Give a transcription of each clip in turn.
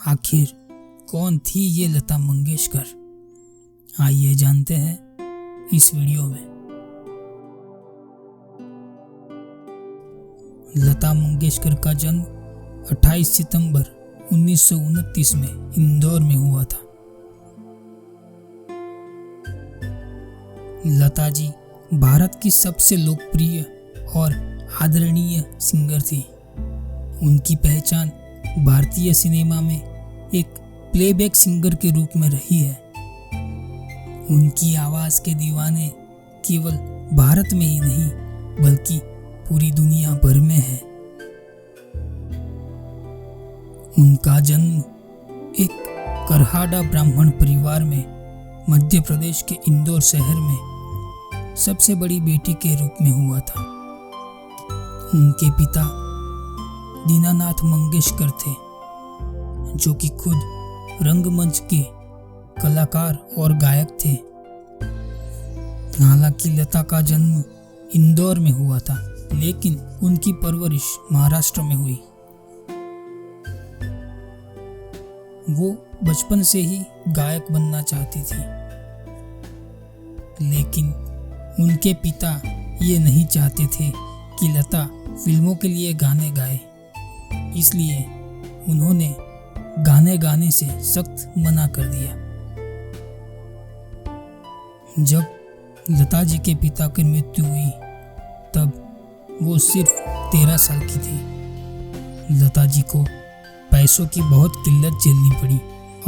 आखिर कौन थी ये लता मंगेशकर? आइए जानते हैं इस वीडियो में। लता मंगेशकर का जन्म 28 सितंबर 1929 में इंदौर में हुआ था। लता जी भारत की सबसे लोकप्रिय और आदरणीय सिंगर थी। उनकी पहचान भारतीय सिनेमा में एक प्लेबैक सिंगर के रूप में रही है। उनकी आवाज के दीवाने केवल भारत में ही नहीं बल्कि पूरी दुनिया भर में है। उनका जन्म एक करहाड़ा ब्राह्मण परिवार में मध्य प्रदेश के इंदौर शहर में सबसे बड़ी बेटी के रूप में हुआ था। उनके पिता दीनानाथ मंगेशकर थे, जो कि खुद रंगमंच के कलाकार और गायक थे। हालांकि लता का जन्म इंदौर में हुआ था, लेकिन उनकी परवरिश महाराष्ट्र में हुई। वो बचपन से ही गायक बनना चाहती थी, लेकिन उनके पिता ये नहीं चाहते थे कि लता फिल्मों के लिए गाने गाए, इसलिए उन्होंने गाने गाने से सख्त मना कर दिया। जब लता जी के पिता की मृत्यु हुई तब वो सिर्फ 13 साल की थी। लता जी को पैसों की बहुत किल्लत झेलनी पड़ी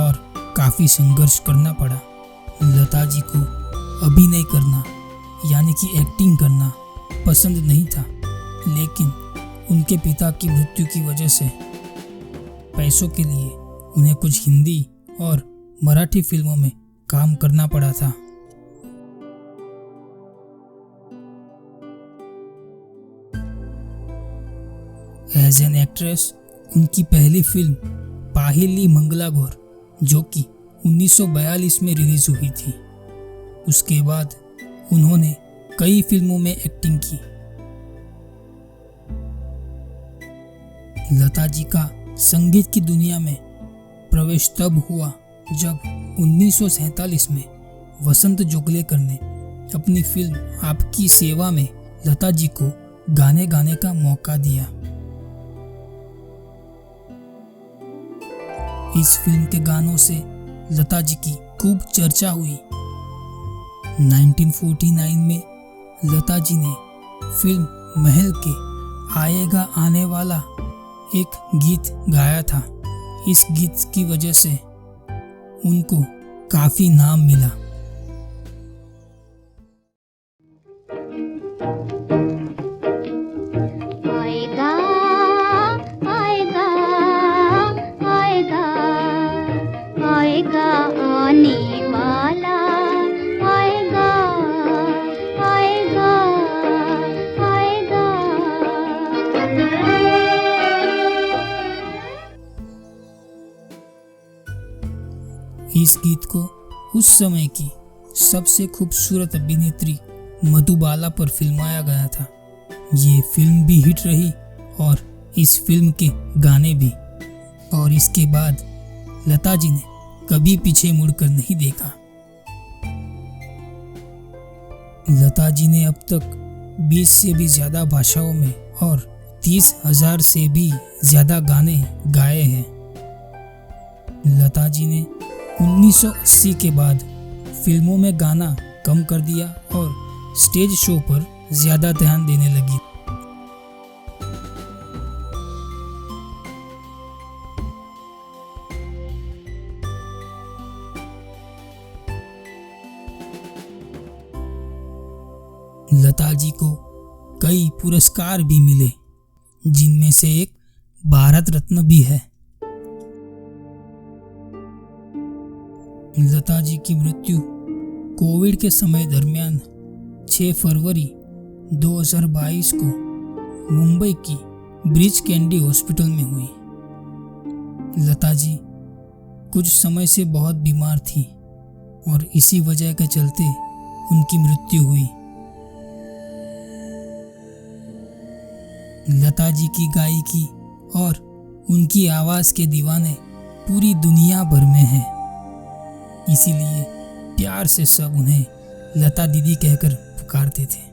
और काफी संघर्ष करना पड़ा। लता जी को अभिनय करना यानी कि एक्टिंग करना पसंद नहीं था, लेकिन उनके पिता की मृत्यु की वजह से पैसों के लिए उन्हें कुछ हिंदी और मराठी फिल्मों में काम करना पड़ा था। एज एन एक्ट्रेस उनकी पहली फिल्म पाहिली मंगलागौर, जो कि 1942 में रिलीज हुई थी। उसके बाद उन्होंने कई फिल्मों में एक्टिंग की। लता जी का संगीत की दुनिया में प्रवेश तब हुआ जब 1947 में वसंत जोगलेकर ने अपनी फिल्म आपकी सेवा में लता जी को गाने गाने का मौका दिया। इस फिल्म के गानों से लता जी की खूब चर्चा हुई। 1949 में लता जी ने फिल्म महल के आएगा आने वाला एक गीत गाया था। इस गीत की वजह से उनको काफी नाम मिला। आएगा आएगा आएगा आएगा आने वाला आएगा आएगा आएगा। इस गीत को उस समय की सबसे खूबसूरत अभिनेत्री मधुबाला पर फिल्माया गया था। ये फिल्म भी हिट रही और इस फिल्म के गाने भी। और इसके बाद लता जी ने कभी पीछे मुड़कर नहीं देखा। लता जी ने अब तक 20 से भी ज्यादा भाषाओं में और 30,000 से भी ज्यादा गाने गाए हैं। लता जी ने 1980 के बाद फिल्मों में गाना कम कर दिया और स्टेज शो पर ज्यादा ध्यान देने लगी। लता जी को कई पुरस्कार भी मिले, जिनमें से एक भारत रत्न भी है। लता जी की मृत्यु कोविड के समय दरमियान 6 फरवरी 2022 को मुंबई की ब्रीच कैंडी हॉस्पिटल में हुई। लता जी कुछ समय से बहुत बीमार थी और इसी वजह के चलते उनकी मृत्यु हुई। लता जी की गायकी और उनकी आवाज के दीवाने पूरी दुनिया भर में है। इसीलिए प्यार से सब उन्हें लता दीदी कहकर पुकारते थे।